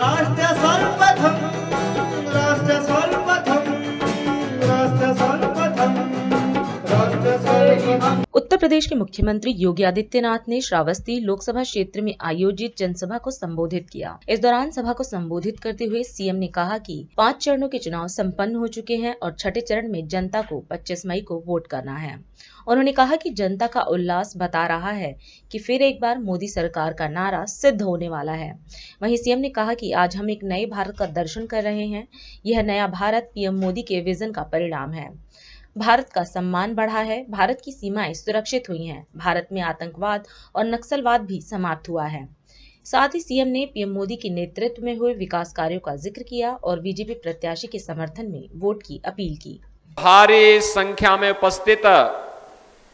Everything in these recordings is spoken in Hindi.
राष्ट्र सर्वप्रथम, राष्ट्र सर्वप्रथम, राष्ट्र सर्वप्रथम, राष्ट्र सर्वप्रथम। उत्तर प्रदेश के मुख्यमंत्री योगी आदित्यनाथ ने श्रावस्ती लोकसभा क्षेत्र में आयोजित जनसभा को संबोधित किया। इस दौरान सभा को संबोधित करते हुए सीएम ने कहा कि 5 चरणों के चुनाव संपन्न हो चुके हैं और छठे चरण में जनता को 25 मई को वोट करना है। उन्होंने कहा कि जनता का उल्लास बता रहा है कि फिर एक बार मोदी सरकार का नारा सिद्ध होने वाला है। वहीं सीएम ने कहा कि आज हम एक नए भारत का दर्शन कर रहे हैं। यह नया भारत पीएम मोदी के विजन का परिणाम है। भारत का सम्मान बढ़ा है, भारत की सीमाएं सुरक्षित हुई हैं, भारत में आतंकवाद और नक्सलवाद भी समाप्त हुआ है। साथ ही सीएम ने पीएम मोदी के नेतृत्व में हुए विकास कार्यों का जिक्र किया और बीजेपी प्रत्याशी के समर्थन में वोट की अपील की। भारी संख्या में उपस्थित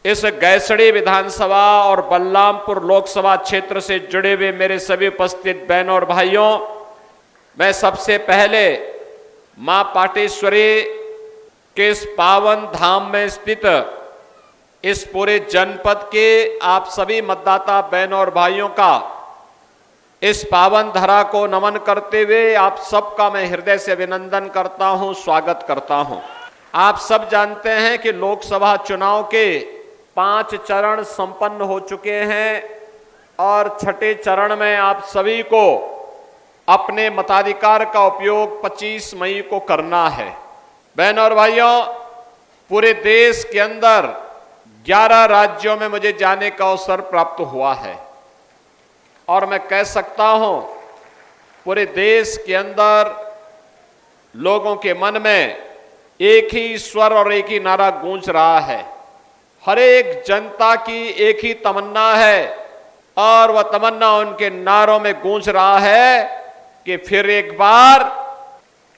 इस गैसड़ी विधानसभा और बलरामपुर लोकसभा क्षेत्र से जुड़े हुए मेरे सभी उपस्थित बहनों और भाइयों, मैं सबसे पहले मां पाटेश्वरी के इस पावन धाम में स्थित इस पूरे जनपद के आप सभी मतदाता बहनों और भाइयों का इस पावन धरा को नमन करते हुए आप सबका मैं हृदय से अभिनंदन करता हूं, स्वागत करता हूं। आप सब जानते हैं कि लोकसभा चुनाव के 5 चरण संपन्न हो चुके हैं और छठे चरण में आप सभी को अपने मताधिकार का उपयोग 25 मई को करना है। बहनों और भाइयों, पूरे देश के अंदर 11 राज्यों में मुझे जाने का अवसर प्राप्त हुआ है और मैं कह सकता हूं पूरे देश के अंदर लोगों के मन में एक ही स्वर और एक ही नारा गूंज रहा है। हर एक जनता की एक ही तमन्ना है और वह तमन्ना उनके नारों में गूंज रहा है कि फिर एक बार,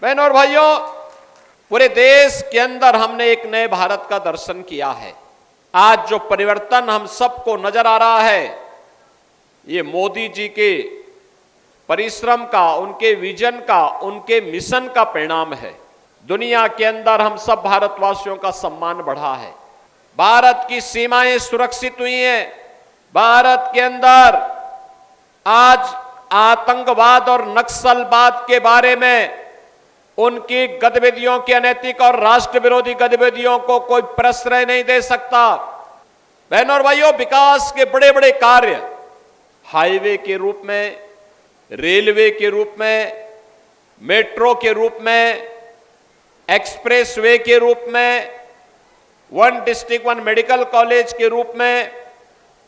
बहनों और भाइयों, पूरे देश के अंदर हमने एक नए भारत का दर्शन किया है। आज जो परिवर्तन हम सबको नजर आ रहा है, ये मोदी जी के परिश्रम का, उनके विजन का, उनके मिशन का परिणाम है। दुनिया के अंदर हम सब भारतवासियों का सम्मान बढ़ा है। भारत की सीमाएं सुरक्षित हुई हैं। भारत के अंदर आज आतंकवाद और नक्सलवाद के बारे में, उनकी गतिविधियों की अनैतिक और राष्ट्र विरोधी गतिविधियों को कोई प्रश्रय नहीं दे सकता। बहनों और भाइयों, विकास के बड़े बड़े कार्य हाईवे के रूप में, रेलवे के रूप में, मेट्रो के रूप में, एक्सप्रेसवे के रूप में, 1 डिस्ट्रिक्ट 1 मेडिकल कॉलेज के रूप में,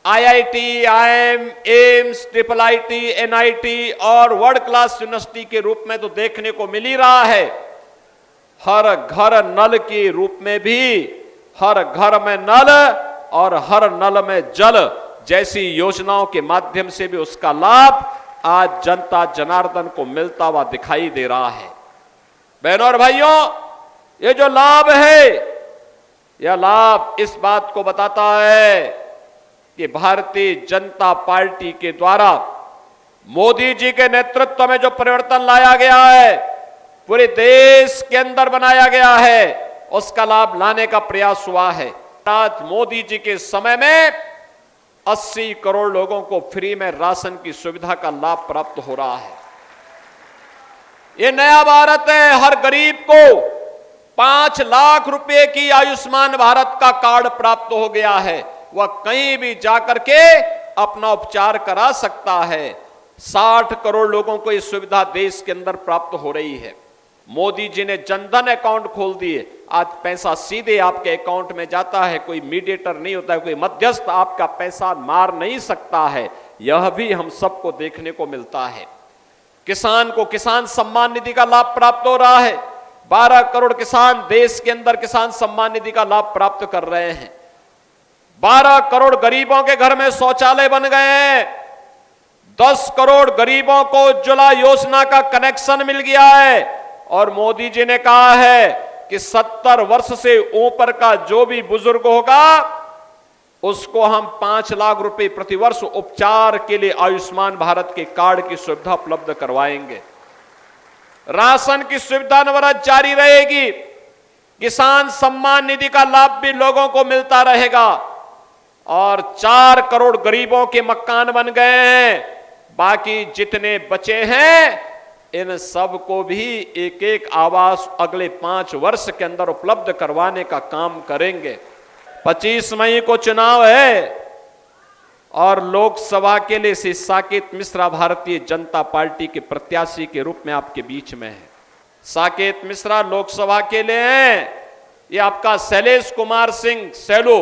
IIT, IIM, AIIMS, IIIT, NIT और वर्ल्ड क्लास यूनिवर्सिटी के रूप में तो देखने को मिल ही रहा है। हर घर नल के रूप में भी, हर घर में नल और हर नल में जल जैसी योजनाओं के माध्यम से भी उसका लाभ आज जनता जनार्दन को मिलता हुआ दिखाई दे रहा है। बहनों और भाइयों, ये जो लाभ है, यह लाभ इस बात को बताता है कि भारतीय जनता पार्टी के द्वारा मोदी जी के नेतृत्व में जो परिवर्तन लाया गया है, पूरे देश के अंदर बनाया गया है, उसका लाभ लाने का प्रयास हुआ है। आज मोदी जी के समय में 80 करोड़ लोगों को फ्री में राशन की सुविधा का लाभ प्राप्त हो रहा है। यह नया भारत है। हर गरीब को 5 लाख रुपए की आयुष्मान भारत का कार्ड प्राप्त हो गया है। वह कहीं भी जाकर के अपना उपचार करा सकता है। 60 करोड़ लोगों को यह सुविधा देश के अंदर प्राप्त हो रही है। मोदी जी ने जनधन अकाउंट खोल दिए। आज पैसा सीधे आपके अकाउंट में जाता है। कोई मीडिएटर नहीं होता है, कोई मध्यस्थ आपका पैसा मार नहीं सकता है। यह भी हम सबको देखने को मिलता है। किसान को किसान सम्मान निधि का लाभ प्राप्त हो रहा है। 12 करोड़ किसान देश के अंदर किसान सम्मान निधि का लाभ प्राप्त कर रहे हैं। 12 करोड़ गरीबों के घर में शौचालय बन गए हैं। 10 करोड़ गरीबों को उज्ज्वला योजना का कनेक्शन मिल गया है। और मोदी जी ने कहा है कि 70 वर्ष से ऊपर का जो भी बुजुर्ग होगा उसको हम 5 लाख रुपए प्रतिवर्ष उपचार के लिए आयुष्मान भारत के कार्ड की सुविधा उपलब्ध करवाएंगे। राशन की सुविधा अनवरत जारी रहेगी। किसान सम्मान निधि का लाभ भी लोगों को मिलता रहेगा। और 4 करोड़ गरीबों के मकान बन गए हैं। बाकी जितने बचे हैं इन सब को भी एक एक आवास अगले 5 वर्ष के अंदर उपलब्ध करवाने का काम करेंगे। 25 मई को चुनाव है और लोकसभा के लिए श्री साकेत मिश्रा भारतीय जनता पार्टी के प्रत्याशी के रूप में आपके बीच में है। साकेत मिश्रा लोकसभा के लिए हैं। ये आपका शैलेश कुमार सिंह सैलो,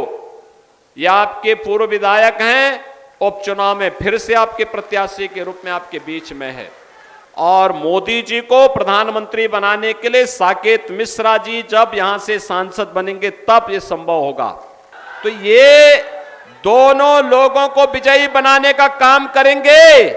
ये आपके पूर्व विधायक हैं, उपचुनाव में फिर से आपके प्रत्याशी के रूप में आपके बीच में है। और मोदी जी को प्रधानमंत्री बनाने के लिए साकेत मिश्रा जी जब यहां से सांसद बनेंगे तब ये संभव होगा। तो ये दोनों लोगों को विजयी बनाने का काम करेंगे।